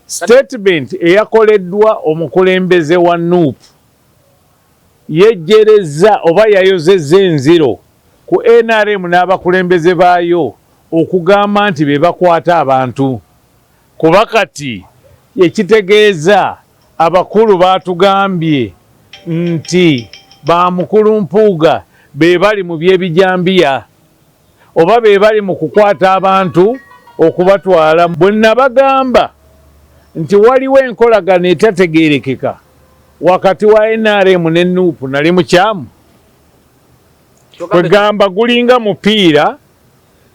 Statement eyakoleddwa omukulembeze wa NUP yejjereza oba yayozezza enziro ku NRM n'abakulembeze baayo okugamba nti be bakwata abantu. Kuba kati ekitegeeza abakulu baatugambye nti ba mukulu Mpuuga be bali mu by'ebijambiya oba be bali mu kukwata abantu okubatwala. Bwe nabagamba nti waliwo enkolagano etategeerekeka wakati wa NRM ne NUP nali mukyamu. Kwegamba gulinga mupiira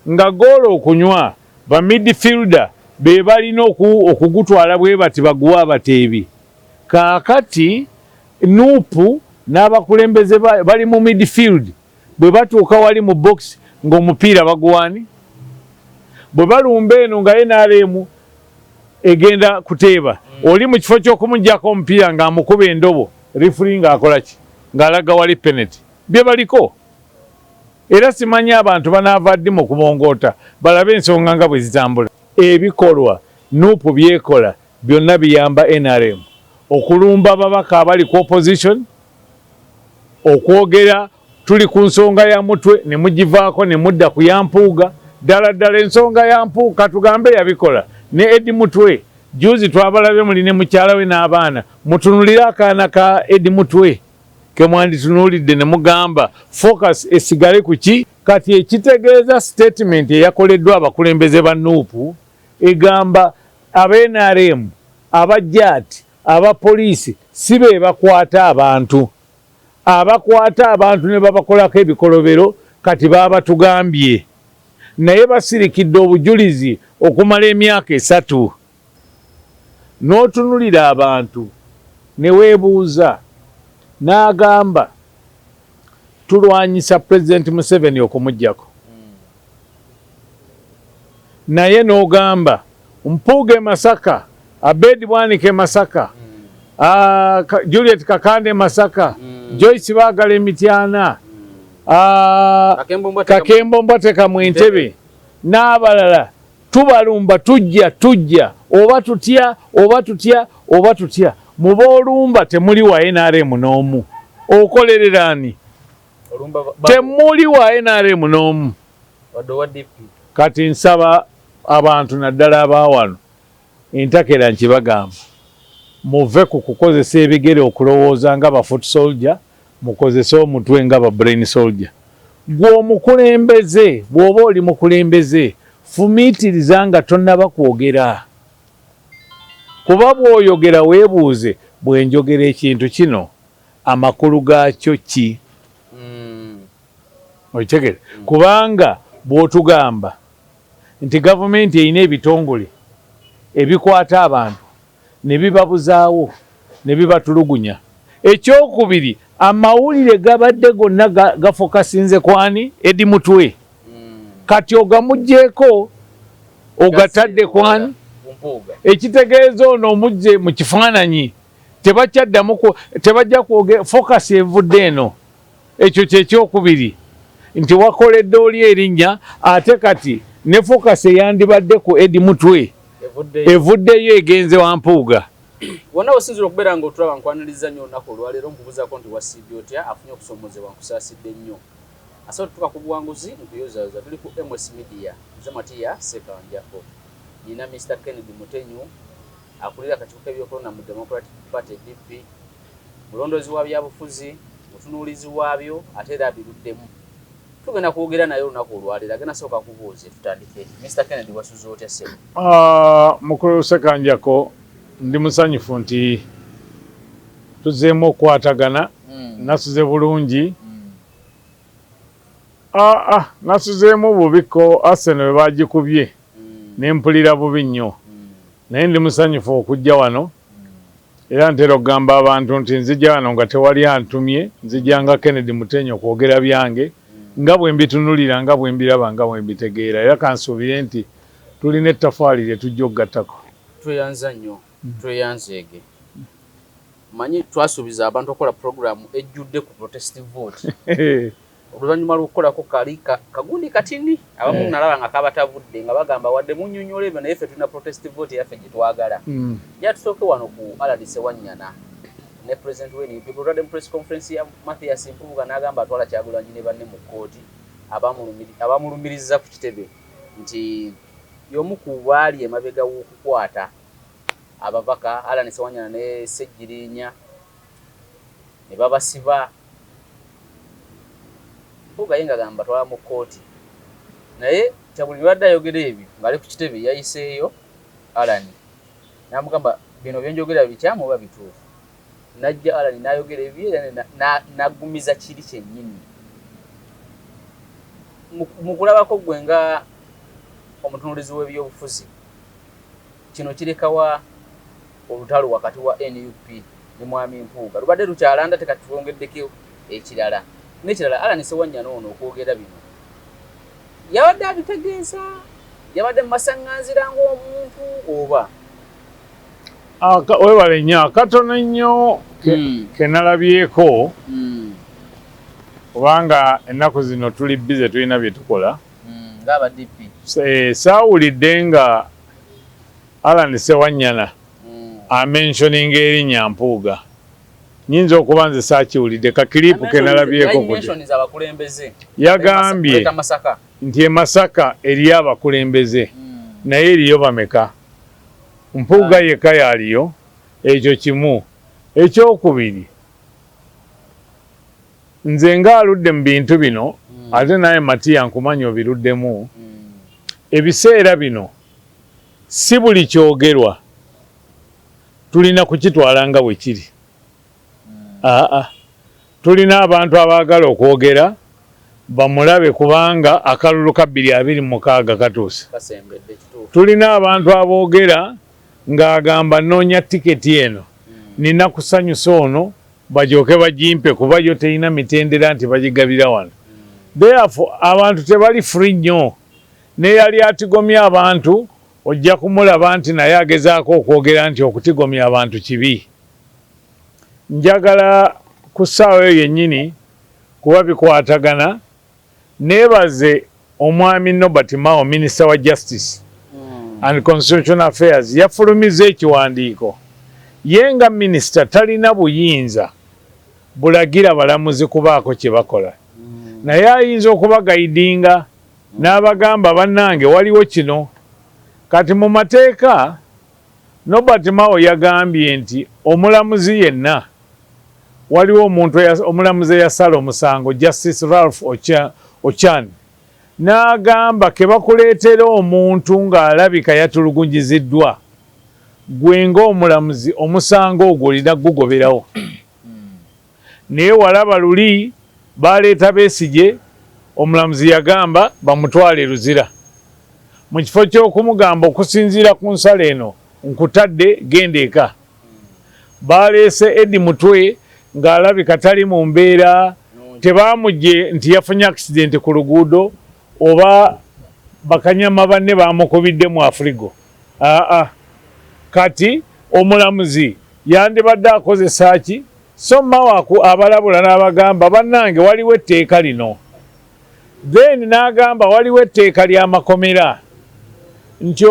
nga goolo okunywa ba midfielder be balina okugutwala bwe bati baguwa abateebi. Kaakati NUP n'abakulembeze bali mu midfield bwe batuuka wali mu box ng'omupiira baguwani. Bwe balumba eno nga NRM egenda kuteeba oli mu kifo ky'okumuggyako omupiira ng'amukuba endobo referee ng'akola ki ng'alaga wali penalty bye baliko. Era simanyi abantu banaava ddi mu kubongoota balabe ensonga nga bwe zitambula. Ebikolwa NUP byekola byonna biyamba NRM okulumba ababaka abali ku opposition, okwogera tuli ku nsonga ya mutwe ne mugivaako ne mudda ku ya Mpuuga. Ddala ensonga ya Mpuuga tugambe yabikola ne Eddie Mutwe. Juzi twabalabye muli ne mukyala we n'abaana mutunulire akaana ka Eddie Mutwe ke mwanditunuulidde ne mugamba focus esigale ku ki. Kati ekitegeeza statement eyakoleddwa abakulembeze ba NUP egamba aba NRM, abajjaati, abapoliisi si be bakwata abantu. Abakwata abantu ne babakolako ebikolobero kati baba tugambye. Naye basirikidde obujulizi okumala emyaka 3. N'otunulira abantu ne weebuuza n'agamba tulwanyisa President Museveni okumuggyako. Naye n'ogamba Mpuuga e Masaka, Abedi Bwanika e Masaka, Juliet Kakande e Masaka, Joyce Baagala e Mityana, Kakembo Mbwateka mu Entebbe n'abalala tubalumba tujja oba tutya mu boolumba temuli wa NRM n'omu. Okolerera ani? Temuli wa NRM n'omu. Kati nsaba abantu naddala abaawano entakera nkibagamba muve ku kukozesa ebigere okulowooza nga ba foot soldier, mukozese omutwe nga ba brain soldier. Gwe omukulembeze bw'oba oli mukulembeze fumiitiriza nga tonnaba kwogera. Kuba bw'oyogera weebuuze bwe njogera ekintu kino amakulu gaakyo ki? Okitegere? Kubanga bw'otugamba nti gavumenti erina ebitongole ebikwata abantu ne bibabuzaawo ne bibatulugunya. Ekyokubiri amawulire gabadde gonna gafokasinze kwani? Eddie Mutwe. Kati ogamugjeeko ogatadde kwani? Ekitegeeza ono omugje mu kifaananyi tebajja kwogera focus evudde eno. Ekyo kyekyokubiri nti wakoledde oli erinnya ate kati ne focus eyandibadde ku Eddie Mutwe evuddeyo egenze wa Mpuuga. Wonna wasinzira okubeera nga otulaba nkwaniriza nnyo olunaku olwaleero nkubuuzaako nti wasiibye otya afunye okusoomozebwa nkusaasidde nnyo. Asobola tutuuka ku buwanguzi nkuyozaayoza tuli ku MS Media nze Matiya Ssekanjako. Nina Mr. Kennedy Mutenyu akulira akakiiko k'ebyokulonda mu Democratic Party DP, mulondoozi wa byabufuzi, mutunuulizi waabyo ate era abiruddemu. Tugenda kwogera naye olunaku olwaleero agenda sooka kubuuze tutandike. Mr. Kennedy wasuze otya ssebo? Mukulu Ssekanjako ndi musanyufu nti tuzeemu okukwatagana. Nasuze bulungi. Nasuzeemu bubiko Arsenal bwe bagikubye ne mpulira bubi nnyo. Naye ndi musanyufu okujja wano era ntera okugamba abantu nti nzija wano nga tewali antumye, nzija nga Kennedy Mutenyu okwogera byange nga bwe mbitunulira, nga bwe mbiraba, nga bwe mbitegeera. Era kansuubire nti tulina ettafaali lye tujja okugattako. Tweyanza nnyo, tweyanzeege. Manyi twasuubiza abantu okola programu ejjudde ku protest vote. oluvannyuma lw'okukolako kali kagundi katini abamu nalaba nga kabatavudde nga bagamba wadde munnyonnyola ebyo naye ffe tulina protest vote yaffe gye twagala. Ja tusooke wano ku Allan Ssewanyana ne president w'NUP kutwadde mu press conference ya Mathias Mpuuga n'agamba atwala Kyagulanyi ne banne mu kkooti abamulumiriza ku kitebe nti y'omu ku baali emabega w'okukwata ababaka Allan Ssewanyana ne Ssejjirinya ne babasiba. Mpuuga yenga agamba twala mu kkooti naye Kyagulanyi badde ayogera ebyo ng'ali ku kitebe yayiseeyo Allan n'amugamba bino byenjogera bikyamu oba bituufu. Najja Allan n'ayogera ebyo n'aggumiza kiri kyennyini. Mu kulabako gwe nga omutunuulizi w'ebyobufuzi kino kirekawa olutalo wakati wa NUP ne Mwami Mpuuga lubadde lukyalanda tekatwongeddeko ekirala n'ekirala. Allan Ssewanyana ono okwogera bino yabadde abitegeeza yabadde mu masaŋŋanzira ng'omuntu oba webale nnyo akatono nnyo kenalabyeko kubanga ennaku zino tuli bize tulina bye tukola ng'aba DP. Saawulidde nga Allan Ssewanyana amentioninga erinnya Mpuuga. Nyinza okuba nze saakiwulidde kakiriipu kenalabyeko yagambye nti e Masaka eriyo abakulembeze naye eriyo bameka. Mpuuga yekka yaliyo. Ekyo kimu. Ekyokubiri nze ng'aludde mu bintu bino ate naye Matiya nkumanya obiruddemu. Ebiseera bino si buli kyogerwa tulina kukitwala nga bwe kiri. Tulina abantu abaagala okwogera bamulabe kubanga akalulu ka 2026 katuuse. Tulina abantu aboogera ng'agamba noonya tiketi eno nina kusanyusa ono bajooke bagimpe kuba yo terina mitendera nti bagigabira wano. Therefore abantu tebali free nnyo. Neyali atigomya abantu ojja kumulaba nti naye agezaako okwogera nti okutigomya abantu kibi. Njagala ku ssaawa eyo yennyini kuba bikwatagana neebaze omwami Norbert Mao Minister wa Justice and Constitutional Affairs yafulumiza ekiwandiiko ye nga minisita talina buyinza bulagira balamuzi kubaako kye bakola naye ayinza okubagayidinga n'abagamba bannange waliwo kino. Kati mu mateeka Norbert Mao yagambye nti omulamuzi yenna waliwo omuntu omulamuzi eyasala omusango Justice Ralph Ochan n'agamba ke bakuleetera omuntu ng'alabika yatulugunyiziddwa gwe ng'omulamuzi omusango ogwo olina gugoberawo. Naye walaba luli baleeta Besigye omulamuzi yagamba bamutwale Luzira mu kifo ky'okumugamba okusinziira ku nsala eno nkutadde genda eka. Baleese Eddie Mutwe ng'alabika tali mu mbeera tebaamugye nti yafunye accident ku luguudo oba bakanyama banne bamukubidde mu Afrigo. Kati omulamuzi yandibadde akozesa ki so Mao abalabula n'abagamba bannange waliwo etteeka lino. Then n'agamba waliwo etteeka ly'amakomera nti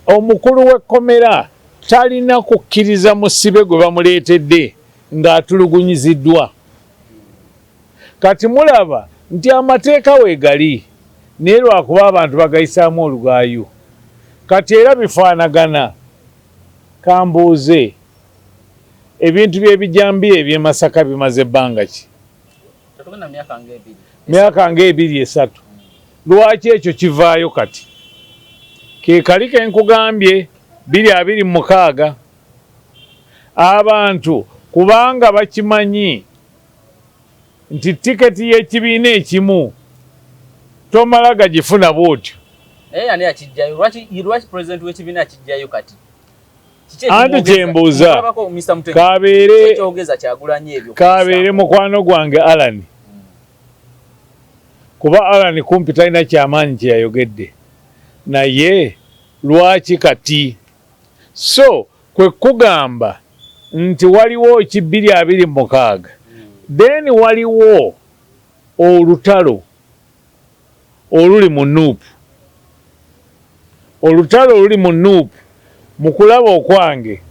omukulu w'ekkomera talina kukkiriza musibe gwe bamuleetedde ng'atulugunyiziddwa. Kati mulaba nti amateeka weegali naye lwakuba abantu bagayisaamu olugaayu. Kati era bifaanagana kambuuze ebintu by'ebijambiya eby'e Masaka bimaze ebbanga ki? Myaka nga 2-3. Lwaki ekyo kivaayo kati? Ke kali ke nkugambye 2026 abantu kubanga bakimanyi nti tiketi y'ekibiina ekimu tomala gagifuna bwotyo. Ani akijjayo? Lwaki president w'ekibiina akijjayo kati? Anti kyembuuza kabeere mukwano gwange Allan. Kuba Allan kumpi talina kyamaanyi kye yayogedde naye lwaki kati? So kwe kugamba nti waliwo ki 2026 then waliwo olutalo oluli mu Nuupu. Olutalo oluli mu Nuupu mu kulaba okwange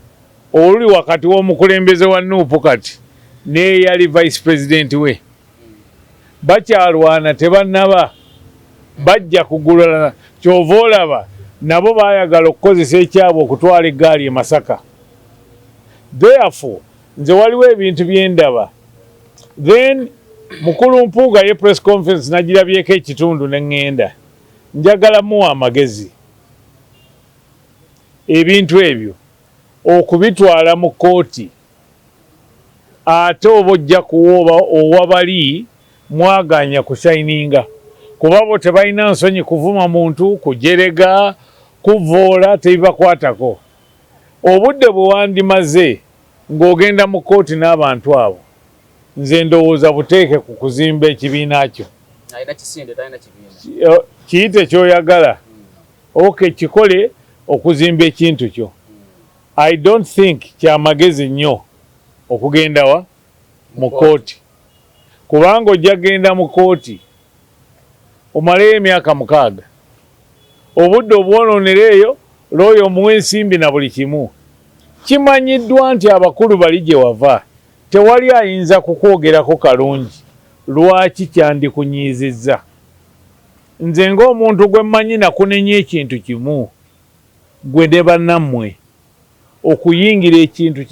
oluli wakati w'omukulembeze wa Nuupu kati n'eyali vice president we. Bakyalwana tebannaba bajja kugulana. Kyova olaba nabo baayagala okukozesa ekyabwe okutwala eggaali e Masaka. Therefore nze waliwo ebintu bye ndaba. Then Mukulu Mpuuga ye press conference nagirabyeko ekitundu ne ŋŋenda. Njagala muwa amagezi ebintu ebyo okubitwala mu kkooti ate oba ojja kuwooba owabali mwaganya kushayininga kuba bo tebalina nsonyi kuvuma muntu kujerega kuvoola tebibakwatako. Obudde bwe wandimaze ng'ogenda mu kkooti n'abantu abo nze ndowooza buteeke ku kuzimba ekibiina kyo. Kiyite ky'oyagala kikole okuzimba ekintu kyo. I don't think kyamagezi nnyo okugenda wa mu kkooti kubanga ojja genda mu kkooti omaleyo emyaka 6 obudde obwonoonera eyo looyo omuwa ensimbi na buli kimu. Kimanyiddwa nti abakulu bali gye wava tewali ayinza kukwogerako kalungi lwaki kyandikunyiizizza. Nze ng'omuntu gwe mmanyi nakunenya ekintu kimu gwe ne bannammwe okuyingira ekintu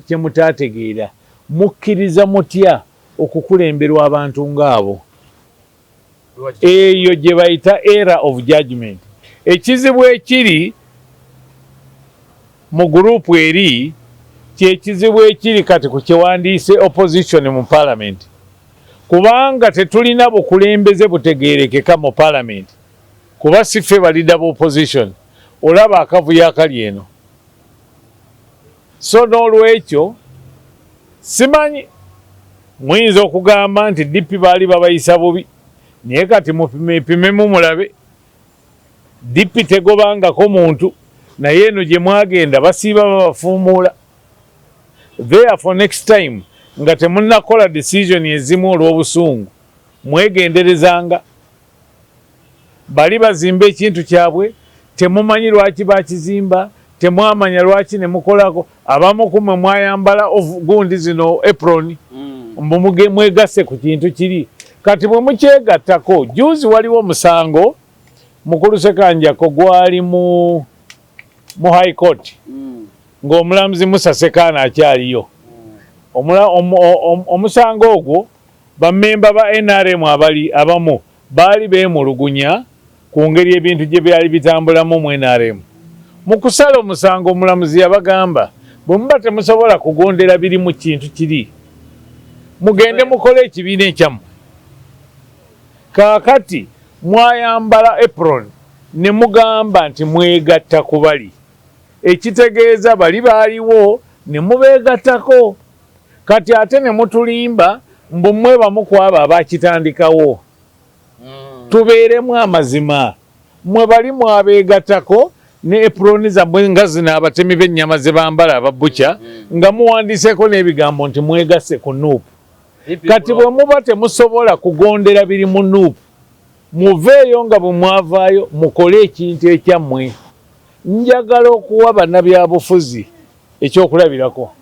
kye mutaategeera mukkiriza mutya okukulemberwa abantu ng'abo. Eyo gye bayita error of judgment. Ekizibu ekiri mu gurupu eri kyekizibu ekiri kati ku kyewandiise opposition mu parliament kubanga tetulina bukulembeze butegeerekeka mu parliament kuba si ffe balida bu opposition. Olaba akavuyo akali eno. So n'olwekyo simanyi muyinza okugamba nti DP baali babayisa bubi naye kati mupimepimemu mulabe. DP tegobangako muntu naye eno gye mwagenda basiiba babafuumuula. Therefore next time nga temunnakola decision ezimu olw'obusungu mwegenderezanga. Bali bazimba ekintu kyabwe temumanyi lwaki bakizimba temwamanya lwaki ne mukolako. Abamu kumwe mwayambala gundi zino apron mwegasse ku kintu kiri kati bwe mukyegattako. Juzi waliwo musango Mukulu Sekanjako gwali mu high court ng'omulamuzi Musa Sekaana akyaliyo. Omusango ogwo bammemba ba NRM abamu baali beemulugunya ku ngeri ebintu gye byali bitambulamu mu NRM. Mu kusala omusango omulamuzi yabagamba bwe muba temusobola kugondera biri mu kintu kiri mugende mukole ekibiina ekyammwe. Kaakati mwayambala apron ne mugamba nti mwegatta ku bali ekitegeeza bali baaliwo ne mubeegattako. Kati ate ne mutulimba mbu mmwe bamu ku abo abakitandikawo. Tubeeremu amazima. Mwe bali mwabeegattako ne eproni zammwe nga zino abatemi b'ennyama ze bambala ababbuca nga muwandiseeko n'ebigambo nti mwegasse ku Nuupu. Kati bwe muba temusobola kugondera biri mu Nuupu muveeyo nga bwe mwavaayo mukole ekintu ekyammwe. Njagala okuwa bannabyabufuzi ekyokulabirako.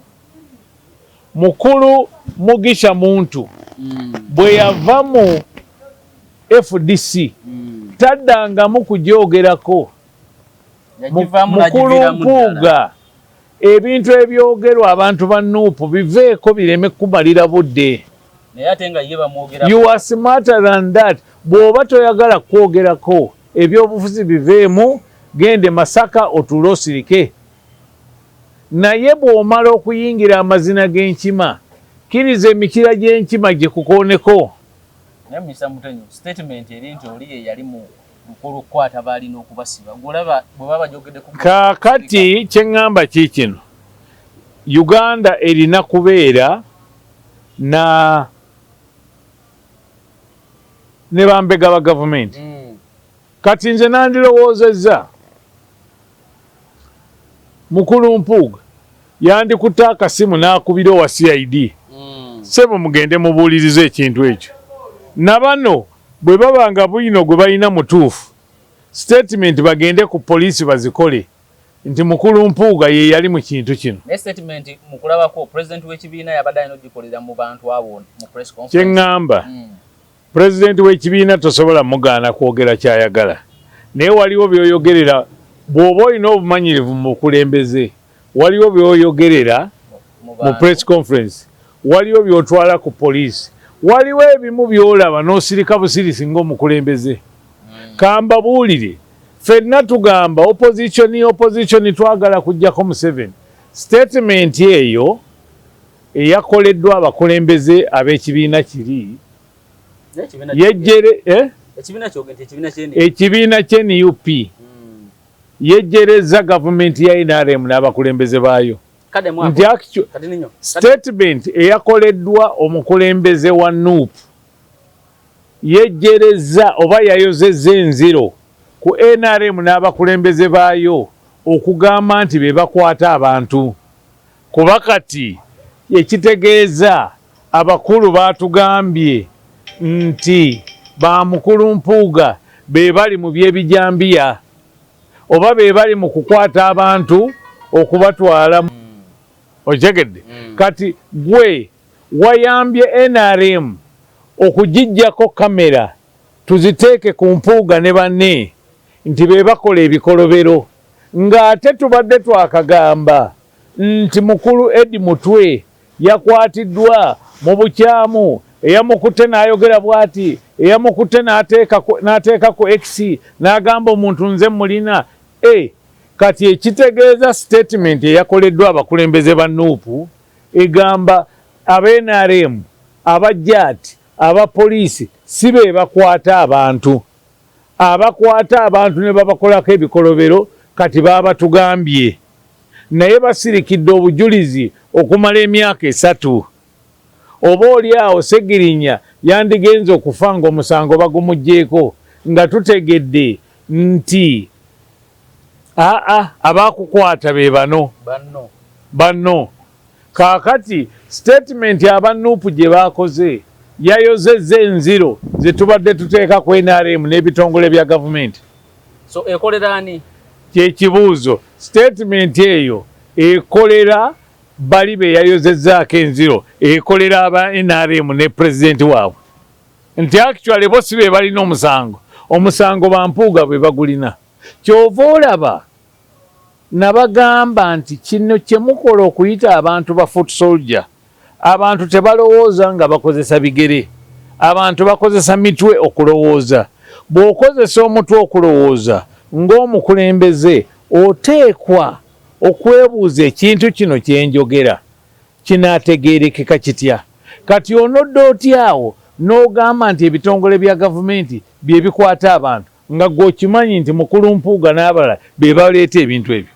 Mukulu Mugisha Muntu bwe yava mu FDC taddangamu kugyogerako. Mukulu Mpuuga ebintu ebyogerwa abantu ba Nuupu biveeko bireme kumalira budde. You are smarter than that. Bw'oba toyagala kwogerako ebyobufuzi biveemu gende Masaka otuule osirike. Naye bw'omala okuyingira amazina g'enkima kkiriza emikira gy'enkima gye kukooneko. Naye Mr. Mutenyo statement eri nti oli ye yali mu lukolo kwata balina okubasiba. Golaba bwe baba jogedde ku kaakati kye ŋŋamba kiikino Uganda erina kubeera ne bambega ba gavumenti. Kati nze nandirowoozezza Mukulu Mpuuga yandikutte akasimu n'akubira owa CID. Sebo mugende mubuulirize ekintu ekyo. nabano bwe babanga bwino gwe balina mutuufu statement bagende ku poliisi bazikole nti mukulu Mpuuga ye yali mu kintu kino. Ne statement mukulabako president w'ekibiina yabadde alina ogikolera mu bantu abo mu press conference. Kyeŋŋamba president w'ekibiina tosobola mugaana kwogera kyayagala naye waliwo byoyogerera bw'oba olina obumanyirivu mu bukulembeze waliwo byoyogerera mu press conference waliwo byotwala ku poliisi waliwo ebimu byolaba n'osirika busirisi ng'omukulembeze. Kambabuulire ffenna tugamba opposition twagala kujjako Museveni statement eyo eyakoleddwa abakulembeze ab'ekibiina kiri yejjere ekibiina ky'NUP yejjereza gavumenti ya NRM n'abakulembeze baayo nti statement eyakoleddwa omukulembeze wa NUP yejjereza oba yayozezza enziro ku NRM n'abakulembeze baayo okugamba nti be bakwata abantu kuba kati ekitegeeza abakulu baatugambye nti ba mukulu Mpuuga be bali mu byebijambiya oba be bali mu kukwata abantu okubatwala otegedde kati gwe wayambye NRM okugijjako kamera tuziteeke ku Mpuuga ne banne nti be bakola ebikolobero ng'ate tubadde twakagamba nti mukulu Eddie Mutwe yakwatiddwa mu bukyamu eyamukutte n'ayogera bw'ati eyamukutte n'ateeka ku X n'agamba omuntu nze mulina kati ekitegeeza statement eyakoleddwa abakulembeze ba NUP egamba aba-NRM abajjaati abapoliisi si be bakwata abantu abakwata abantu ne babakolako ebikolobero kati baba tugambye naye basirikidde obujulizi okumala emyaka 3 oba oli awo Segirinya yandigenze okufa ng'omusango bagumugjeeko nga tutegedde nti abakukwata be banno kaakati statement aba NUP gye baakoze yayozezza enziro ze tubadde tuteeka ku NRM n'ebitongole bya gavumenti. So ekolera ani? Kyekibuuzo statement eyo ekolera bali be yayozezzaako enziro ekolera aba NRM ne pulezidenti waabwe nti actually bo si be balina omusango ba Mpuuga bwe bagulina. Kyova olaba nabagamba nti kino kye mukola okuyita abantu ba foot soldier. Abantu tebalowooza nga bakozesa bigere, abantu bakozesa mitwe okulowooza. Bw'okozesa omutwe okulowooza ng'omukulembeze oteekwa okwebuuza ekintu kino kye njogera kinaategeerekeka kitya. Kati onodde otyawo n'ogamba nti ebitongole bya gavumenti bye bikwata abantu nga gw'okimanyi nti mukulu Mpuuga n'abalala be baleeta ebintu ebyo.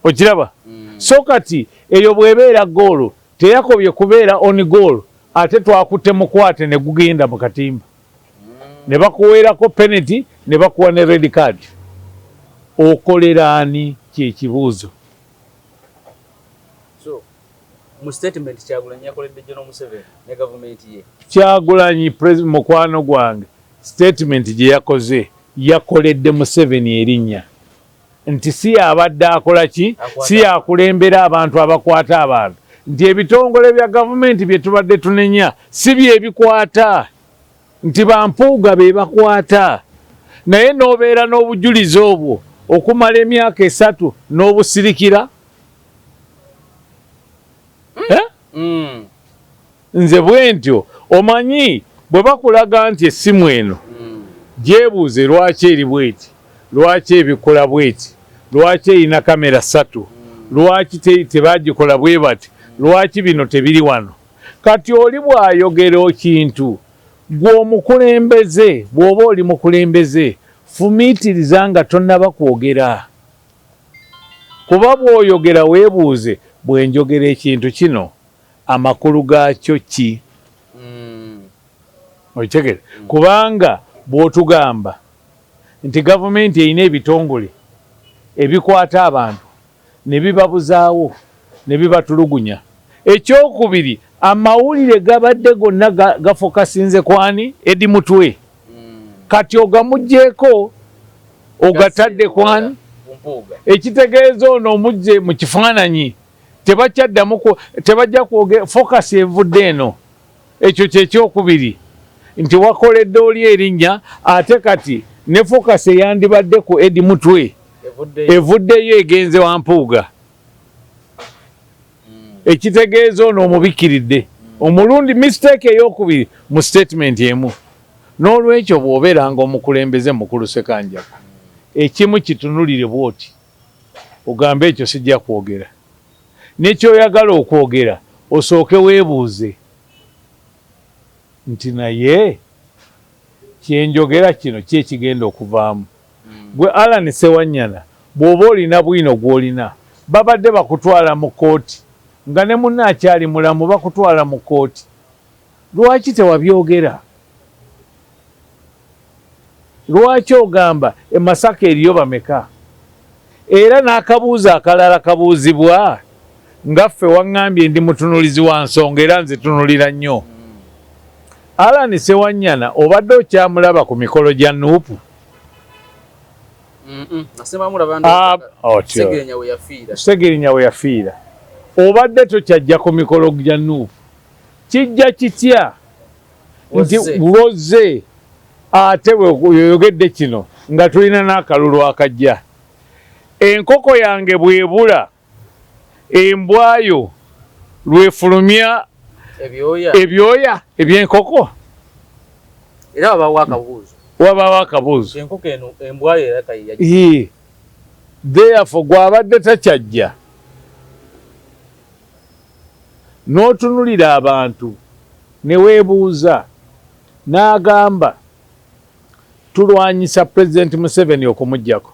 Okiraba? So kati eyo bw'ebeera goolo teyakobye kubeera on goal ate twakutte mukwate ne gugenda mu katimba ne bakuweerako penalty ne bakuwa ne red card. Okolera ani kyekibuuzo. So mu statement Kyagulanyi yakoledde General Museveni ne gavumenti ye. Kyagulanyi president mukwano gwange statement gye yakoze yakoledde Museveni erinnya nti si abadde akola ki si yakulembera abantu abakwata abantu nti ebitongole bya gavumenti bye tubadde tunenya si bye bikwata nti ba Mpuuga be bakwata naye n'obeera n'obujulizi obwo okumala emyaka 3 n'obusirikira nze bwe ntyo omanyi bwe bakulaga nti essimu eno gyebuuze lwaki eri bweti lwaki ebikola bweti lwaki erina kamera 3 lwaki tebagikola bwe bati lwaki bino tebiri wano. Kati oli bw'ayogera ekintu gwe omukulembeze bw'oba oli mukulembeze fumiitiriza nga tonnaba kwogera kuba bw'oyogera weebuuze bwe njogera ekintu kino amakulu gaakyo ki? Okitegere kubanga bw'otugamba nti gavumenti erina ebitongole ebikwata abantu ne bibabuzaawo ne bibatulugunya. Ekyokubiri amawulire gabadde gonna gafokasinze kwani Eddie Mutwe kati ogamugjeeko ogatadde kwani ekitegeeza ono omugje mu kifaananyi tebajja kwogera focus evudde eno ekyo kyekyokubiri nti wakoledde oli erinnya ate kati ne focus eyandibadde ku Eddie Mutwe evuddeyo egenze Wampuuga ekitegeeza ono omubikiridde omulundi mistake eyokubiri mu statement emu n'olwekyo bw'obeeranga omukulembeze mukulu Ssekanjaka ekimu kitunulire bwoti ogambe ekyo sijja kwogera nekyoyagala okwogera osooke weebuuze nti naye kyenjogera kino ki ekigenda okuvaamu gwe Alan Ssewanyana bw'oba olina bwino gw'olina babadde bakutwala mu kooti nga ne munna akyali mulamu bakutwala mu kooti lwaki tewabyogera lwaki ogamba Masaka eriyo bameka era n'akabuuzo akalala kabuuzibwa ngaffe waŋŋambye ndi mutunulizi wa nsonga era nze tunulira nnyo Alan Ssewanyana obadde okyamulaba ku mikolo gya Nuupu Segerinya we yafiira obadde tokyajja ku mikolo gya Nuupu kijja kitya nti lwoze ate weyoyogedde kino nga tulina n'akalulu akajja enkoko yange bwebula embwayo lwefulumya ebyoya eby'enkoko era wabawo akabuuzo therefore gw'abadde takyajja n'otunulira abantu ne weebuuza n'agamba tulwanyisa President Museveni okumuggyako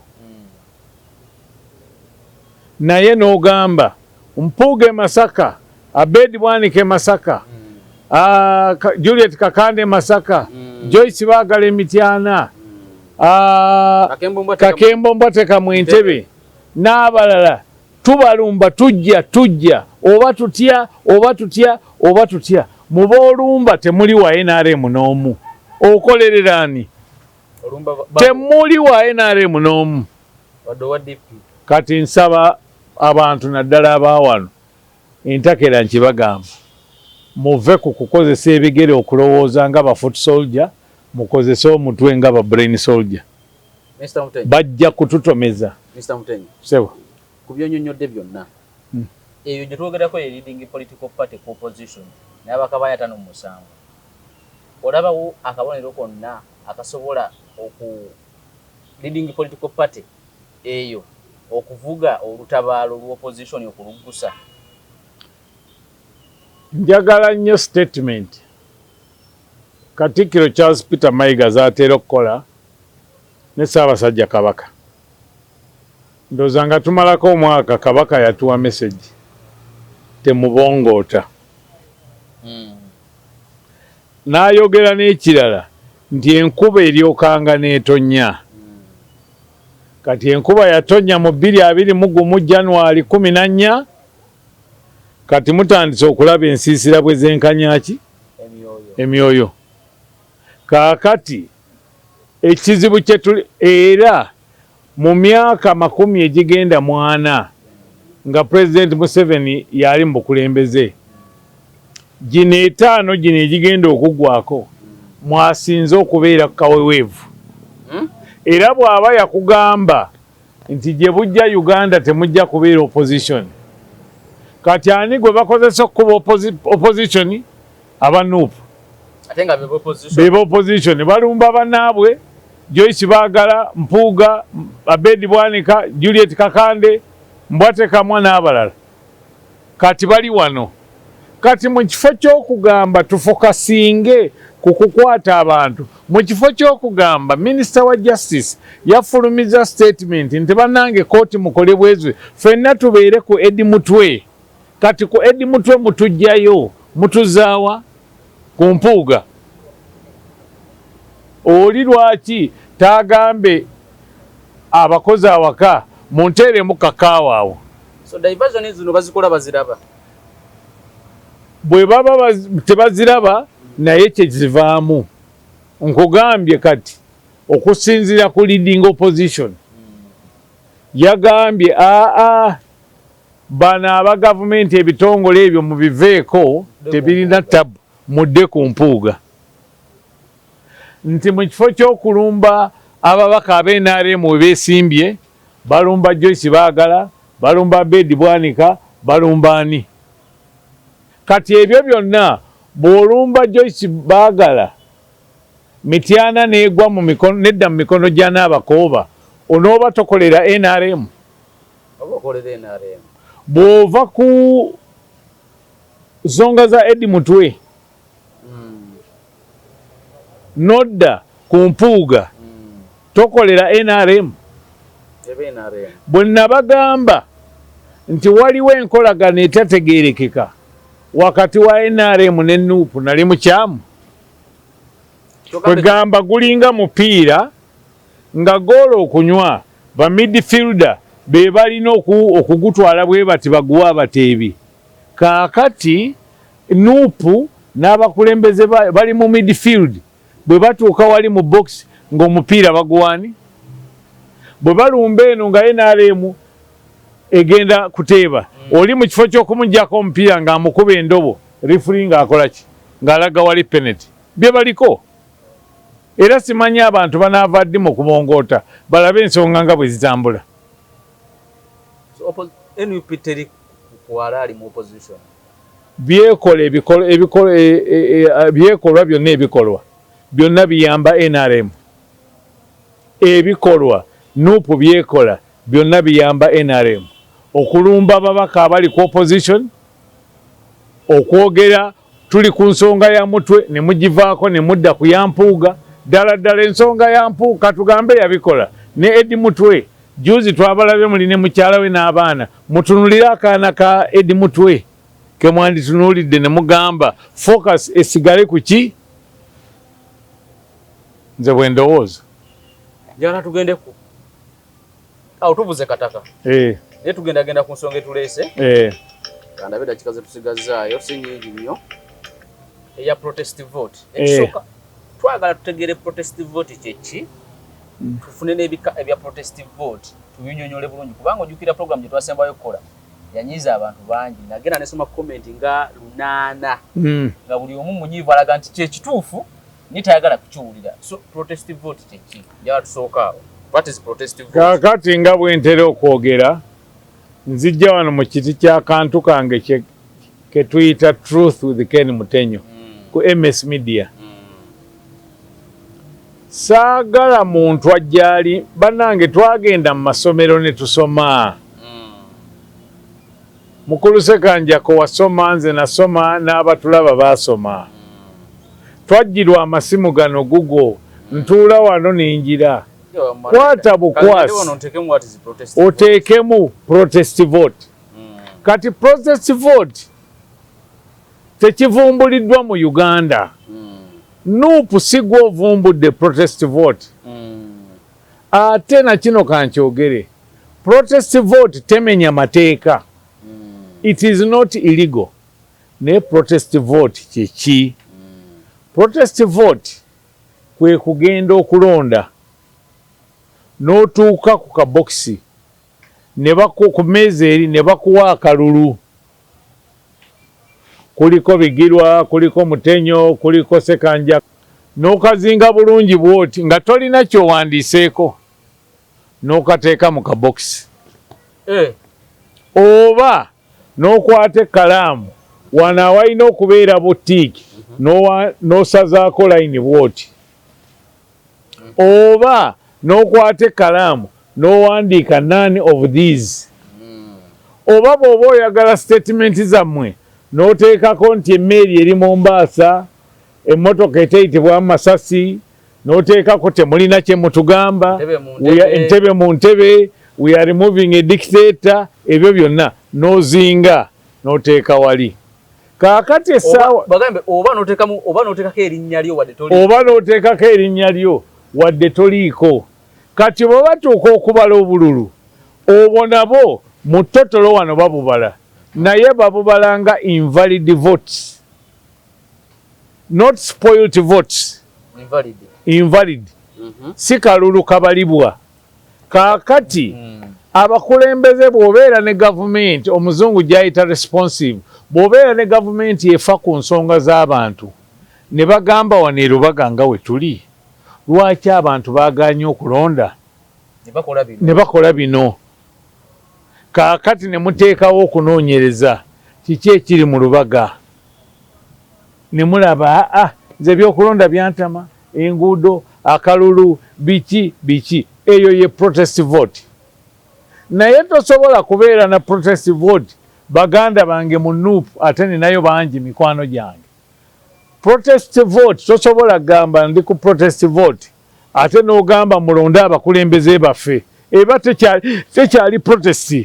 naye n'ogamba Mpuuga Masaka Abedi Bwanika Masaka Juliet Kakande Masaka Joyce Baagala Mityana Kakembo Mboteka Mwentebe n'abalala tubalumba tujja oba tutya mu boolumba temuli wa NRM n'omu okolererani temuli wa NRM n'omu kati nsaba abantu naddala abawano entakera nkibagamba muve ku kukozesa ebigere okulowooza nga ba foot soldier mukozese omutwe nga ba brain soldier bajja kututomeza ku byonyonnyodde byonna eyo gye twogerako ye leading political party composition n'abakabaya 5 mu 7 olabawo akabonero konna akasobola leading political party eyo okuvuga olutabaalo lw'opposition okuluggusa njagala nnyo statement Katikkiro Charles Peter Mayiga z'ateera okukola ne Ssaabasajja Kabaka ndowooza nga tumalako omwaka Kabaka yatuwa message temubongoota n'ayogera n'ekirala nti enkuba eryokanga n'etonnya kati enkuba yatonnya mu 2021 January 14 kati mutandise okulaba ensiisira bwe zenkanyaki emyoyo kaakati ekizibu kye tuli era mu myaka 10 egigenda 40 nga President Museveni yali mu bukulembeze gino 5 gino egigenda okuggwako mwasinze okubeera ku kaweweevu era bw'aba yakugamba nti gye bujja Uganda temujja kubeera opposition kati ani gwe bakozesa okuba opposition aba Nuupu ate nga beba opposition balumba bannaabwe Joyce Baagala Mpuuga Abedi Bwanika Juliet Kakande Mbwatekamwa n'abalala kati bali wano kati mu kifo ky'okugamba tufokasinge ku kukwata abantu mu kifo ky'okugamba Minisita wa Justice yafulumiza statement nti bannange kooti mukole bwezwe ffenna tubeere ku Eddie Mutwe kati ku Eddie Mutwe mutujjayo mutuzaawa ku Mpuuga oli lwaki tagambe abakozi awaka munteeremu kakaawa awo so diversion zino bazikola baziraba bwe baba tebaziraba naye kyezivaamu. Nkugambye kati okusinziira ku leading opposition yagambye bano aba gavumenti ebitongole ebyo mubiveeko tebirina tabu mudde ku mpuuga. Nti mu kifo ky'okulumba ababaka aba NRM we beesimbye balumba Joyce Baagala, balumba Bedi Bwanika, balumba ani? Kati ebyo byonna bw'olumba Joyce Baagala Mityana neegwa mu mikono nedda mu mikono gya Nabakooba onooba tokolera NRM. Bw'ova ku nsonga za Eddie Mutwe nodda ku mpuuga tokolera NRM. Bwe nabagamba nti waliwo enkolagano etategeerekeka wakati wa NRM ne Nuupu nali mukyamu. Kwegamba gulinga mupiira nga goolo okunywa ba midfielder be balina okugutwala bwe bati baguwa abateebi. Kaakati Nuupu n'abakulembeze bali mu midfield bwe batuuka wali mu box ng'omupiira baguwani. Bwe balumba eno nga NRM egenda kuteeba oli mu kifo ky'okumuggyako omupiira ng'amukuba endobo referee ng'akola ki ng'alaga wali penalty bye baliko. Era simanyi abantu banaava ddi mu kubongoota balabe ensonga nga bwe zitambula. Byekolwa byonna ebikolwa byonna biyamba NRM. Ebikolwa Nuupu byekola byonna biyamba NRM. Okulumba ababaka abali ku opposition, okwogera tuli ku nsonga ya Mutwe ne mugivaako ne mudda ku ya Mpuuga. Ddala ensonga ya Mpuuga tugambe yabikola ne Eddie Mutwe. Juzi twabalabye muli ne mukyala we n'abaana mutunulire akaana ka Eddie Mutwe ke mwanditunuulidde ne mugamba focus esigale ku ki? Nze bwe ndowooza njagala tugendeku awo tuvuze kataka naye tugendagenda ku nsonga etuleese kandabe dakika ze tusigazaayo si nnyingi nnyo eya protest vote. Ekisooka twagala tutegere protest vote kyeki tufune n'ebika ebya protest vote tubinyonyole bulungi kubanga ojjukira program gye twasembayo okukola yanyiza abantu bangi nagenda nesoma comment nga 8 nga buli omu munyiivu alaga nti kyekituufu nitayagala kukiwulira. So protest vote kyeki njagala tusooka awo. What is protest vote? Kaakati nga bwe ntera okwogera nzijja wano mu kiti ky'akantu kange ke tuyita Truth with Ken Mutenyo ku MS Media. Saagala muntu ajjali bannange twagenda mu masomero ne tusoma. Mukulu Sekanjako wasoma, nze nasoma, n'abatulaba baasoma. Twajjirwa amasimu gano Google ntuula wano ninjira. Kwata bukwasi oteekemu protest vote. Kati protest vote tekivumbuliddwa mu Uganda. Nuupu si gwe ovumbudde protest vote. Ate na kino kankyogere protest vote temenya mateeka. It is not illegal. Ne protest vote kyeki? Protest vote kwe kugenda okulonda n'otuuka ku kabokisi ku mmeeza eri ne bakuwa akalulu. Kuliko Bigirwa, kuliko Mutenyo, kuliko Sekanja. N'okazinga bulungi bwoti nga tolina kyowandiiseeko n'okateeka mu kabokisi. Oba n'okwata ekkalaamu wano awalina okubeera butiiki n'osazaako layini bwoti. Oba n'okwata ekkalaamu n'owandiika none of these. Oba bw'oba oyagala statement zammwe n'oteekako nti emmeeri eri Mombasa, emmotoka eteyitibwa Masasi, n'oteekako temulina kye mutugamba, Entebbe mu Ntebe, we are removing a dictator, ebyo byonna n'ozinga n'oteeka wali. Kaakati essaawa oba n'oteekako erinnya lyo wadde toliiko. Kati bwe batuuka okubala obululu obwo nabo mu ttotolo wano babubala naye babubala nga invalid votes. not spoiled votes, invalid. Si kalulu kabalibwa. Kaakati abakulembeze bw'obeera ne gavumenti, omuzungu gyayita responsive, bw'obeera ne gavumenti efa ku nsonga z'abantu ne bagamba wano e Lubaga nga we tuli, lwaki abantu baaganye okulonda ne bakola bino? Kaakati ne muteekawo okunoonyereza kiki ekiri mu Lubaga, ne mulaba nze ebyokulonda byantama, enguudo, akalulu, biki. Eyo ye protest vote. Naye tosobola kubeera na protest vote baganda bange mu Nuupu ate ninayo bangi mikwano gyange. Protest vote tosobola gamba ndi ku protest vote ate n'ogamba mulonde abakulembeze baffe. Eba tekyali protest.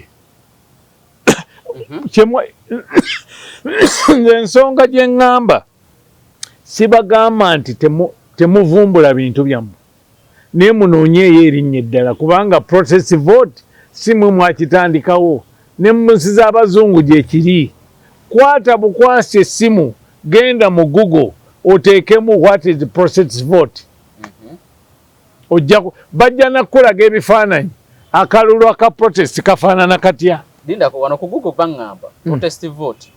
Ensonga gye ŋŋamba sibagamba nti temuvumbula bintu byammwe, naye munoonyeeyo erinnya eddala, kubanga protest vote si mwe mwakitandikawo, ne mu nsi z'Abazungu gye kiri. Kwata bukwasi essimu, genda mu Google oteekemu what is the protest vote. Bajja nakulaga ebifaananyi, akalulu aka protest kafaanana katya. Lindako wano ku Google bangamba protest vote.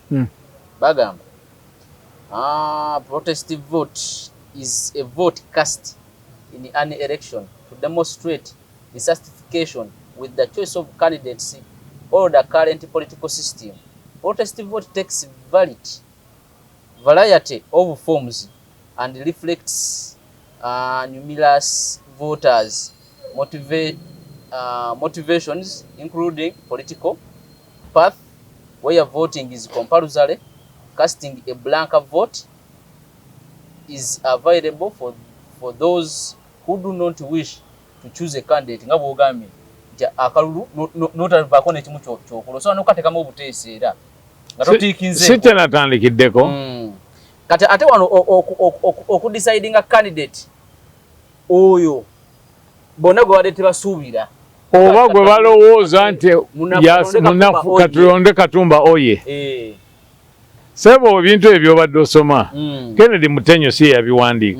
Bagamba protest vote is a vote cast in an election to demonstrate dissatisfaction with the choice of candidates or the current political system. Protest vote takes variety of forms and reflects numerous voters' motivations, including political path, where voting is compulsory. Casting a blank vote is available for those who do not wish to choose a candidate. Nga bwogambye akalulu notavaako n'ekimu ky'okola osobola n'okukateekamu obuteesi era nga totiikinzeeko. Si kyenatandikiddeko. Kati ate wano okudecidinga candidate oyo bonna gwe badde tebasuubira oba gwe balowooza nti munafu katulonde Katumba oye. Sebo ebintu ebyo obadde osoma Kennedy Mutenyo si yabiwandiika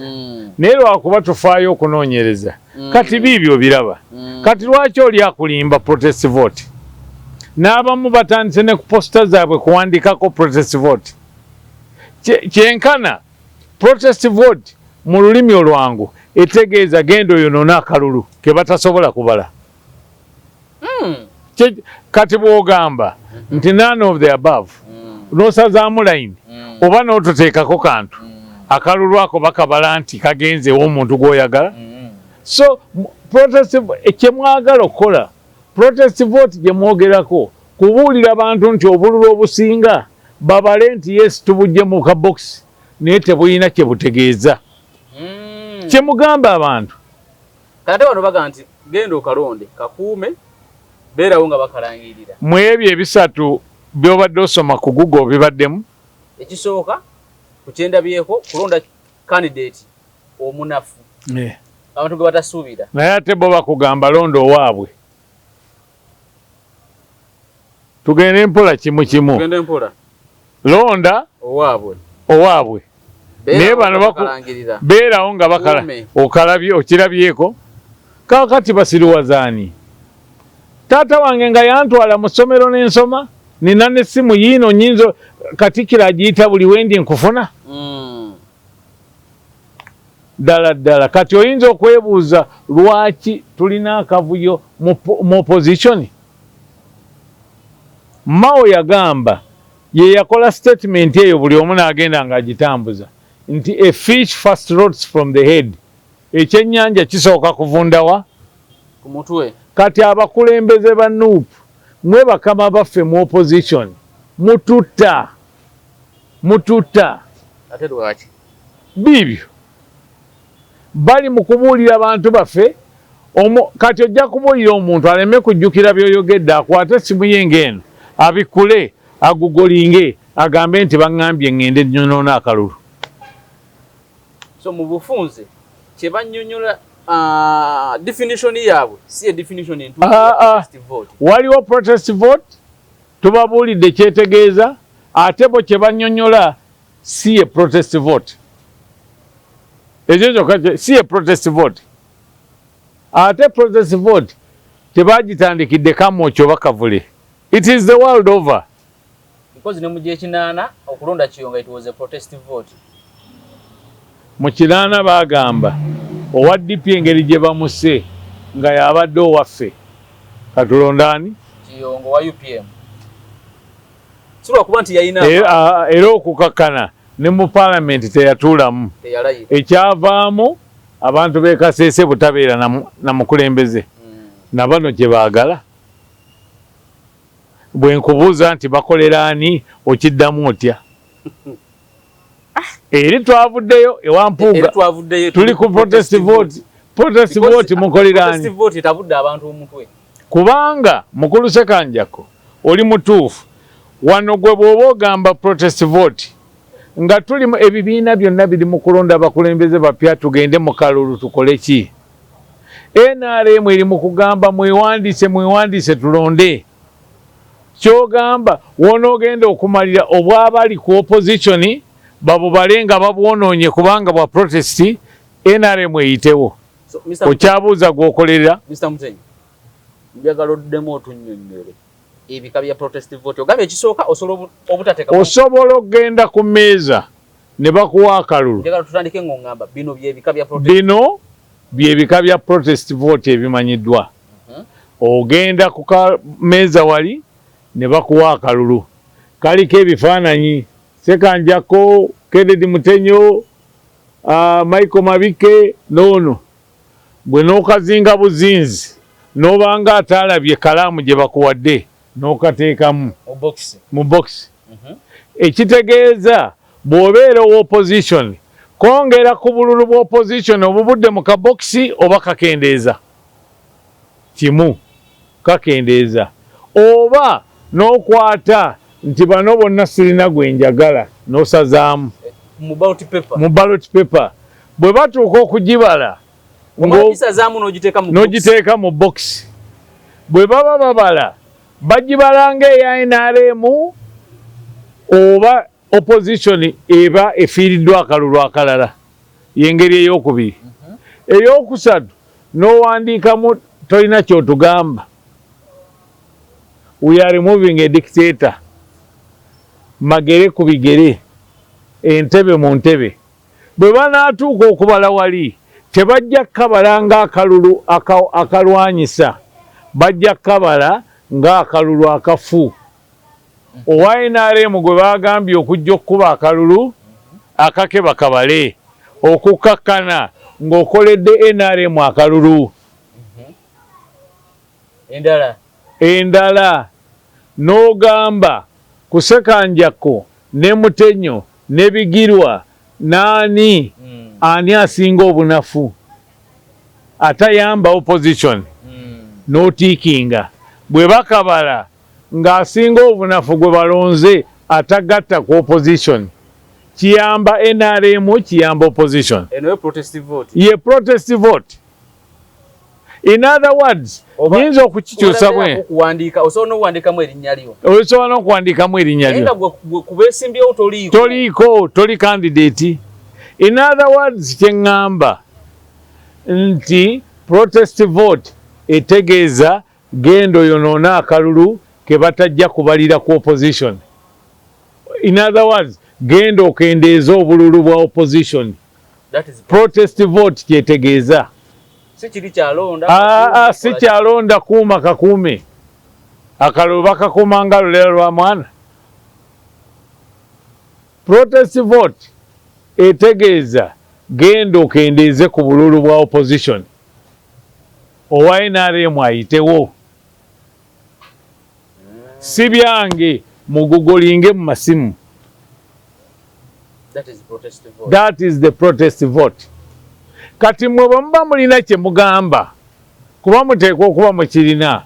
naye lwakuba tufaayo okunoonyereza kati biibyo biraba. Kati lwaki oli akulimba protest vote n'abamu batandise ne ku posita zaabwe kuwandiikako protest vote. Kyenkana protest vote mu lulimi olwangu etegeeza genda oyonoona akalulu ke batasobola kubala. Kati bw'ogamba nti none of the above n'osazaamu line oba n'ototeekako kantu akalulu ako bakabala nti kagenzeewo omuntu gw'oyagala. So protest kye mwagala okukola protest vote gye mwogerako kubuulira abantu nti obululu obusinga babale nti yes tubujje mu kabokisi naye tebulina kye butegeeza. Kye mugamba abantu kati wano baga nti genda okalonde kakuume beerawo nga bakalangirira. Mu ebyo ebisatu by'obadde osoma ku Google bibaddemu. Ekisooka ku kyendabyeko kulonda candidate omunafu abantu gwe batasuubira. Naye ate bo bakugamba londa owaabwe. Tugende mpola kimu. Tugende mpola. Londa owaabwe. Naye bano beerawo nga okalabye okirabyeko. Kaakati basiruwazaani. Taata wange nga yantwala mu ssomero n'ensoma nina n'essimu yiino nyinzo Katikkiro agiyita buli wendi nkufuna. Ddala kati oyinza okwebuuza lwaki tulina akavuyo mu opposition. Mao yagamba ye yakola statement eyo buli omu n'agenda ng'agitambuza nti a fish first rots from the head. Ekyennyanja kisooka kuvundawa ku mutwe. Kati abakulembeze ba Nuupu mwe bakama baffe mu opposition mututta ate lwaki bibyo bali mu kubuulira abantu baffe. Kati ojja kubuulira omuntu aleme kujjukira by'oyogedde akwate essimu ye ng'eno abikule agugolinge agambe nti baŋŋambye ŋŋende nyonoona akalulu. So mu bufunze kye bannyonnyola definition yaabwe si definition entuufu protest vote. Waliwo protest vote tubabuulidde kyetegeeza ate bo kye bannyonnyola si protest vote. ekyo kyokka si ye protest vote. Ate protest vote tebagitandikidde Kamwokya oba Kavule. It is the world over. Because ne mu gy'ekinaana okulonda Kiyonga it was a protest vote. Mu kinaana bagamba owa DP engeri gye bamuse nga yabadde owaffe katulonda ani? Kiyonga wa UPM. Sura kuba nti yayina era okukakkana ne mu parliament teyatuulamu. Ekyavaamu abantu b'e Kasese butabeera na mukulembeze. Na bano gye baagala. Bwe nkubuuza nti bakolera ani okiddamu otya? Eri twavuddeyo ewa Mpuuga tuli ku protest vote. Protest vote mukolera ani? Protest vote etabudde abantu omutwe. Kubanga mukulu Sekanjako oli mutuufu. Wano gwe bw'oba ogamba protest vote nga tuli ebibiina byonna biri mu kulonda abakulembeze bapya tugende mu kalulu tukole ki? NRM eri mu kugamba mwewandiise tulonde. Kyogamba wonoogenda okumalira obwabali ku opposition babubale nga babwonoonye kubanga bwa protest NRM eyitewo. Okyabuuza gwokolerera? Mr. Mutenyi, njagala oddemu otunnyonnyole ebika bya protest vote. Ogambye ekisooka osobola okgenda ku mmeeza ne bakuwa akalulu. Njagala tutandike ng'ongamba bino byebika bya protest. Bino byebika bya protest vote ebimanyiddwa. Ogenda ku mmeeza wali ne bakuwa akalulu. Kaliko ebifaananyi Sekanjako, Kennedy Mutenyo, Michael Mabike noono. Bwe n'okazinga buzinzi n'obanga ataalabye kalaamu gye bakuwadde n'okateekamu mu box. Ekitegeeza bw'obeera opposition kongera ku bululu bwa opposition obubudde mu kabokisi oba kakendeeza. Kimu kakendeeza. Oba n'okwata nti bano bonna sirina gwe njagala n'osazaamu mu ballot paper. Bwe batuuka okugibala n'ogiteeka mu box. Bwe baba babala bagibala ng'eya NRM oba opposition eba efiiriddwa akalulu akalala. Y'engeri ey'okubiri. Ey'okusatu n'owandiikamu tolina ky'otugamba. We are removing a dictator. Magere ku bigere, entebe mu ntebe. Bwe banaatuuka okubala wali tebajja kabala ng'akalulu akalwanyisa. Bajja kabala ng'akalulu akafu. Owa NRM gwe bagambye okujja okukuba akalulu akakeba kabale okukakkana ng'okoledde NRM akalulu. Endala n'ogamba ku Sekanjako ne Mutenyo ne Bigirwa naani ani asinga obunafu atayamba opposition n'otiikinga. Bwe bakabala ng'asinga obunafu gwe balonze atagatta ku opposition kiyamba NRM kiyamba opposition. Ye protest vote. In other words, nyinza okukikyusa bwe osobola n'okuwandikamu erinnya lyo. Osobola n'okuwandikamu erinnya lyo. Kubeesimbyewo toli candidate. In other words, kye ŋŋamba nti protest vote etegeeza gendo yonoona akalulu ke batajja kubalira ku opposition. In other words, genda okendeeza obululu bwa opposition. Protest vote kyetegeeza. Si kyalonda kuuma kakuume. Akalulu bakakuuma nga lulero lwa mwana. Protest vote etegeeza genda okendeeze ku bululu bwa opposition. Owa NRM ayitewo. Si byange mugugolinge mu masimu. That is the protest vote. Kati mwe bwe mulina kye mugamba kuba muteekwa okuba mukirina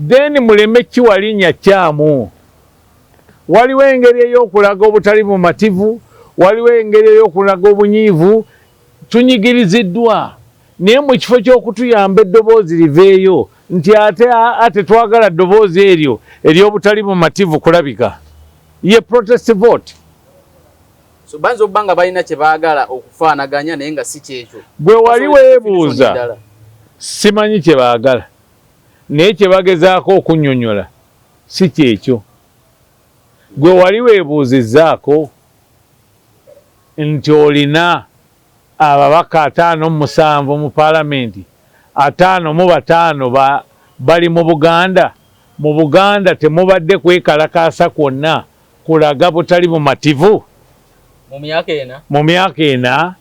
then muleme kiwalinnya kyamu. Waliwo engeri ey'okulaga obutali bumativu, waliwo engeri ey'okulaga obunyiivu. Tunyigiriziddwa naye mu kifo ky'okutuyamba eddoboozi liveeyo nti ate twagala ddoboozi eryo ery'obutali bumativu kulabika. Ye protest vote. So banzo banga balina kye baagala okufaanaganya naye nga si kyekyo. Gwe wali weebuuza simanyi kye baagala naye kye bagezaako okunnyonnyola si kyekyo. Gwe wali weebuuzizzaako nti olina ababaka 57 mu paalamenti, 55 bali mu Buganda. Mu Buganda temubadde kwekalakaasa kwonna kulaga butali bumativu mu myaka ena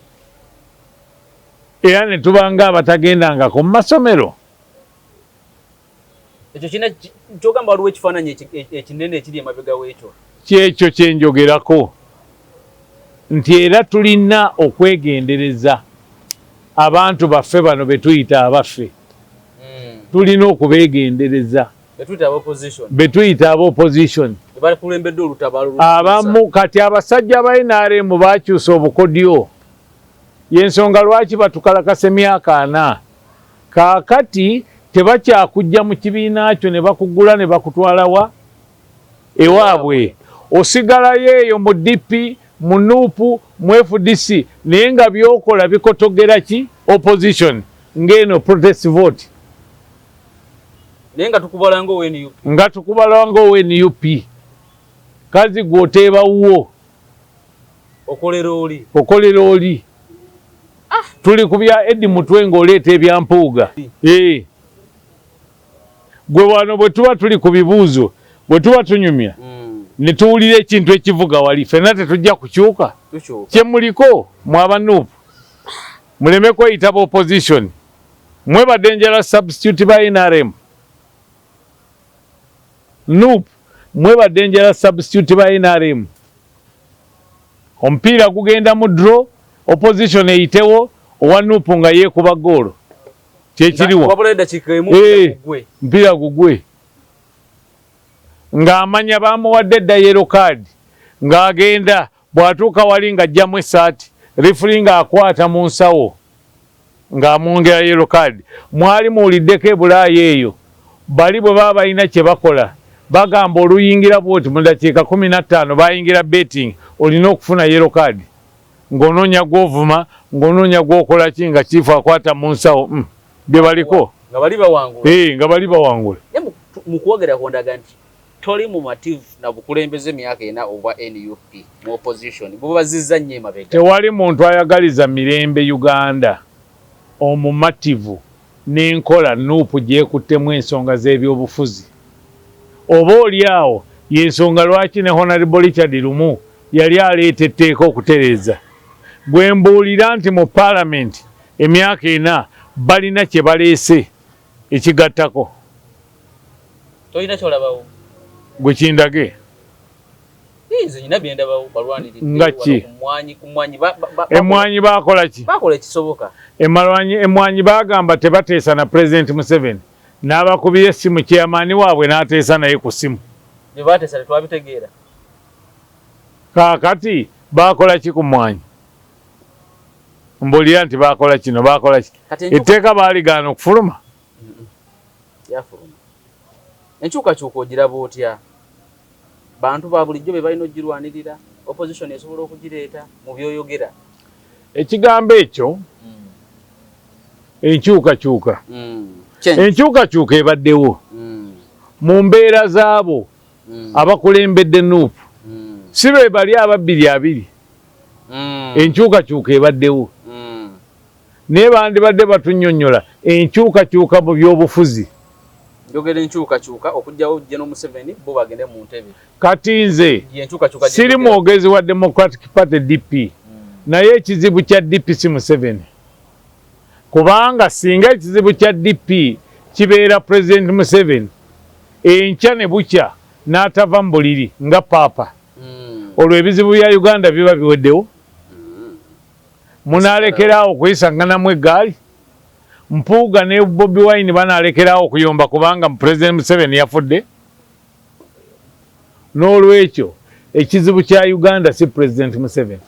era ne tubanga abatagendangako mu masomero. Ekyo kina kyogamba waliwo ekifaananyi ekinene ekiri emabega w'ekyo. Kyekyo kye njogerako nti era tulina okwegendereza abantu baffe bano be tuyita abaffe. Tulina okubeegendereza be tuyita ab'opposition. Abamu kati abasajja ba NRM bakyusa obukodyo, y'ensonga lwaki batukalakasa emyaka 4. Kaakati tebakyakujja mu kibiina kyo ne bakugula ne bakutwalawa ewaabwe. Osigalayo eyo mu DP, mu NUP, mu FDC naye nga byokola bikotogera ki opposition ng'eno protest vote. Naye nga tukubala ng'ONUP. Nga tukubala ng'ONUP. Kazi gwoteeba wuwo. Okolera oli. Tuli ku bya Eddie Mutwe ng'oleeta ebyampuuga. Gwe wano bwe tuba tuli ku bibuuzo, bwe tuba tunyumya, ne tuwulira ekintu ekivuga wali, ffenna tetujja kukyuka. Kye muliko mwaba NUP. Muleme kweyita opposition. Mwe ba dangerous substitute ba NRM. NUP mwe ba dangerous substitute ba NRM. Omupiira gugenda mu draw, opposition eyitewo, owa NUP nga yeekuba goolo. Kyekiriwo. Mpira gugwe. Ng'amanya bamuwadde edda yellow card, ng'agenda bw'atuuka wali ng'ajjamu essaati, referee ng'akwata mu nsawo ng'amwongera yellow card. Mwali muwuliddeko e Bulaaya eyo bali bwe baba balina kye bakola bagamba oluyingira bwoti mu dakiika 15 bayingira betting olina okufuna yellow card, ng'onoonya gw'ovuma, ng'onoonya gw'okola ki nga chief akwata mu nsawo. Bye baliko nga bali bawangula. Nga bali bawangula. Mu kwogera kondaga nti toli mu mativu na bukulembeze emyaka 4 oba NUP mu opposition bo bazizza nnyo emabega. Tewali muntu ayagaliza mirembe Uganda omumativu n'enkola NUP gyekuttemu ensonga z'ebyobufuzi. Oba oli awo y'ensonga lwaki ne Honorable Richard Lumu yali aleeta etteeka okutereeza. Gwe mbuulira nti mu Parliament emyaka 4 balina kye baleese ekigattako. Tolina kyolabawo. Gwe kindage. Nze nyina byendabawo balwanirira. Ngaki? Emwanyi bakola ki? Bakola ekisoboka. Emwanyi bagamba tebateesa na President Museveni. N'abakubira essimu chairman waabwe n'ateesa naye ku ssimu. Bye bateesa tetwabitegeera. Kaakati bakola ki ku mwanyi? Mbulira nti bakola kino bakola ki? Etteeka baaligaana okufuluma? Yafuluma. Enkyukakyuka ogiraba otya? Bantu ba bulijjo be balina ogirwanirira, opposition esobola okugireeta mu byoyogera. Ekigambo ekyo enkyukakyuka. Enkyukakyuka ebaddewo mu mbeera zaabo abakulembedde NUP. Si be bali ababbiri. Enkyukakyuka ebaddewo. Naye bandibadde batunnyonnyola enkyukakyuka mu byobufuzi. Njogera enkyukakyuka okujjawo General Museveni bo bagende mu ntebe. Kati nze siri mwogezi wa Democratic Party DP. Naye ekizibu kya DP si Museveni. Kubanga singa ekizibu kya DP kibeera President Museveni, enkya ne bukya n'atava mu buliri nga paapa. Olwo ebizibu bya Uganda biba biweddewo. Munaalekerawo okuyisanganamu eggaali. Mpuuga ne Bobi Wine banaalekerawo okuyomba kubanga President Museveni yafudde. N'olwekyo ekizibu kya Uganda si President Museveni.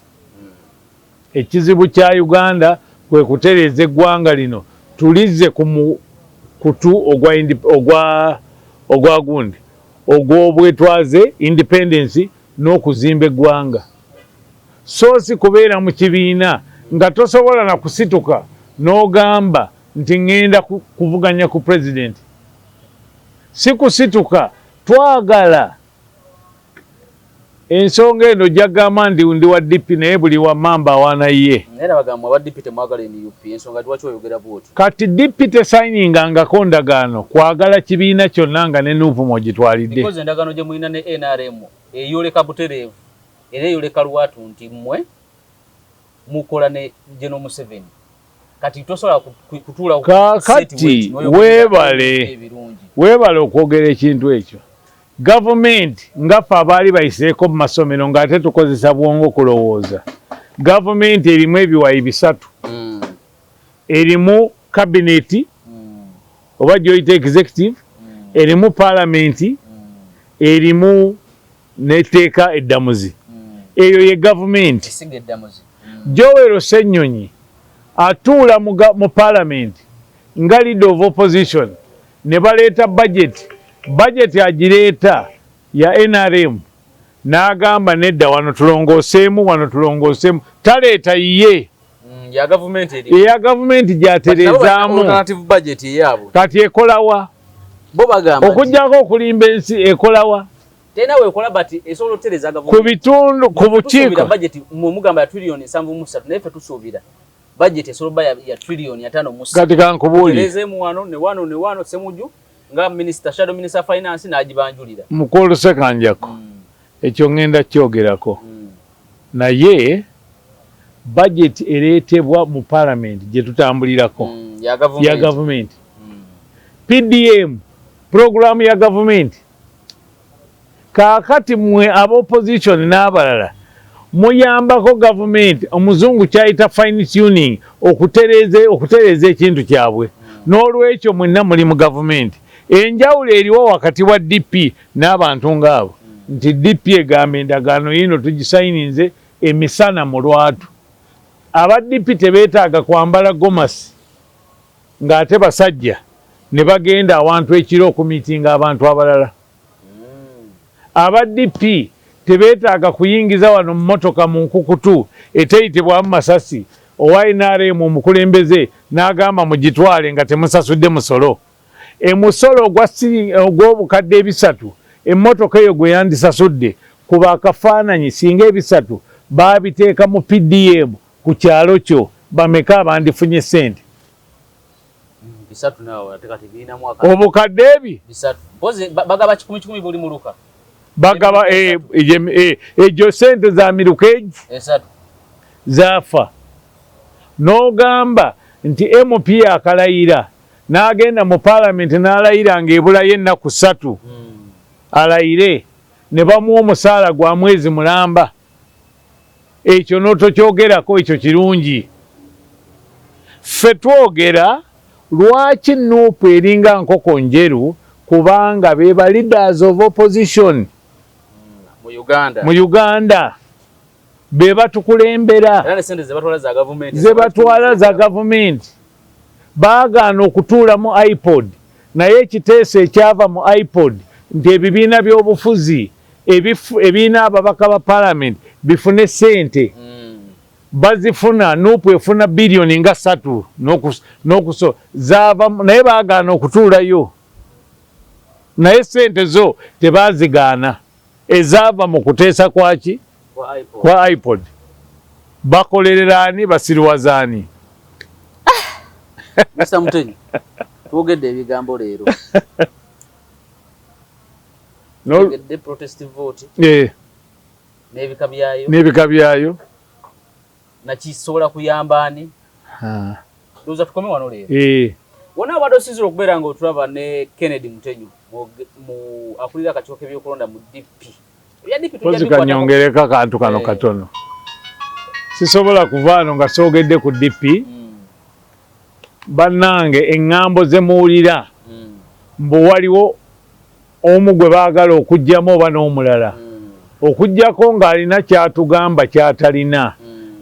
Ekizibu kya Uganda kwe kutereeza eggwanga lino tulize ku kutu ogwa gundi ogw'obwetwaze independence n'okuzimba eggwanga. so si kubeera mu kibiina nga tosobola na kusituka n'ogamba nti ngenda kuvuganya ku president. Si kusituka, twagala ensonga eno jagamba ndi wa DP naye buli wa mamba awaana ye. Era bagamba wa DP temwagala NUP ensonga lwaki oyogera bwoti. Kati DP tesayiningangako ndagaano kwagala kibiina kyonna nga ne Nuupu mwogitwalidde. Because endagaano gye mulina ne NRM eyoleka butereevu era eyoleka lwatu nti mmwe mukola ne General Museveni. Kati tosobola kutuula kati weebale okwogera ekintu ekyo. Government ngaffe abaali bayiseeko mu masomero ng'ate tukozesa bwongo kulowooza. Government erimu ebiwayi bisatu. Erimu cabinet oba joint executive, erimu parliament, erimu n'etteeka eddamuzi. Eyo ye government. Joel Ssennyonyi atuula mu parliament nga leader of opposition ne baleeta budget agireeta ya NRM n'agamba nedda wano tulongooseemu taleeta ye ya government eya government gyaterezaamu kati ekolawa okujjako okulimba ensi ekolawa tena wekola bati esobola otereza ku bitundu ku bukiiko budget mugamba ya trillion 7.3 nefe tusuubira budget esobola ya trillion 5.3 kati kankubuulire terezemu wano semuju nga minister shadow minister finance nagibanjulira mukulu sekanjako ekyo ngenda kyogerako naye budget ereetebwa mu parliament gye tutambulirako ya government PDM program ya government kaakati mwe ab'opposition n'abalala muyambako government omuzungu kyayita fine tuning okutereeza ekintu kyabwe n'olwekyo mwenna muli mu government. Enjawulo eriwo wakati wa DP n'abantu ng'abo nti DP egamba endagaano yino tugisayininze emisana mu lwatu. Aba DP tebeetaaga kwambala gomasi ng'ate basajja ne bagenda awantu ekiro okumiitinga abantu abalala. Aba DP tebeetaaga kuyingiza wano mu mmotoka mu nkukutu eteyitibwamu masasi owa NRM omukulembeze n'agamba mugitwale nga temusasudde musolo. Emusolo ogw'obukadde ebisatu emmotoka eyo gwe yandisasudde kuba akafaananyi singa ebisatu baabiteeka mu PDM ku kyalo kyo bameka abandifunye ssente obukadde ebi bagaba 10 buli muluka bagaba ejo ssente za miruka esatu zaafa n'ogamba nti MP akalayira n'agenda mu parliament n'alayira ng'ebulayo ennaku 3 alayire ne bamuwa omusaala gwa mwezi mulamba. Ekyo n'otokyogerako ekyo kirungi. Ffe twogera lwaki Nuupu eringa nkoko njeru kubanga be ba leaders of opposition mu Uganda be batukulembera ze batwala za government baagaana okutuula mu iPod naye ekiteeso ekyava mu iPod nti ebibiina by'obufuzi ebiina ababaka ba parliament bifune ssente bazifuna Nuupu efuna biliyoni nga 3 zaava naye baagaana okutuulayo naye ssente zo tebazigaana ezaava mu kuteesa kwaki kwa iPod bakolereraani basiriwazaani. Mr. Mutenyi twogedde ebigambo leero twogedde protest vote n'ebika byayo nakisobola kuyamba ani ndowooza tukome wano leero wonna abadde osinzira okubeera nga otulaba ne Kennedy Mutenyi akulira akakiiko k'ebyokulonda mu DP kanyongereko akantu kano katono sisobola kuvaano nga soogedde ku DP bannange eŋŋambo ze muwulira mbu waliwo omu gwe baagala okugyamu oba n'omulala okuggyako ng'alina kyatugamba kyatalina.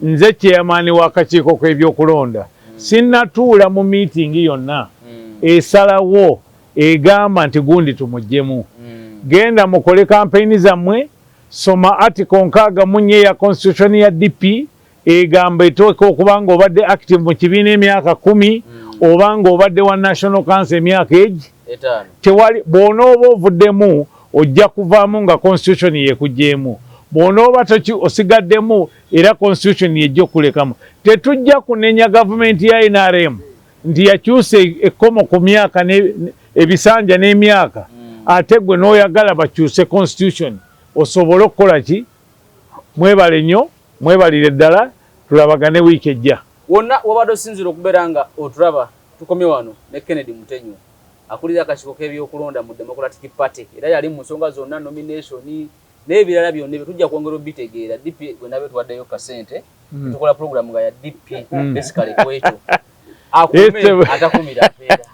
Nze chairman w'akakiiko k'ebyokulonda sinnatuula mu miitingi yonna esalawo egamba nti gundi tumuggyemu genda mukole kampeyini zammwe soma article 64 ya constitution ya DP egamba etoka okubanga obadde active mu kibiina emyaka 10 obanga obadde wa national council emyaka egi tewali bw'onooba ovuddemu ojja kuvaamu nga constitution yekugjeemu bw'onooba osigaddemu era constitution yejja okulekamu tetujja kunenya gavumenti ya NRM nti yakyusa ekkomo ku myaka ebisanja n'emyaka ate gwe n'oyagala bakyuse constitution osobole okukola ki mwebale nnyo mwebalire ddala tulabagane wiiki ejja wonna wabadde osinzira okubeera nga otulaba tukomye wano ne Kennedy Mutenyo akulira akakiiko k'ebyokulonda mu Democratic Party era yali mu nsonga zonna nomination n'ebirala byonna bye tujja kwongera obitegeera DP gwe nabe tuwaddeyo kasente tukola program nga ya DP basically kwekyo akume atakumira mpeera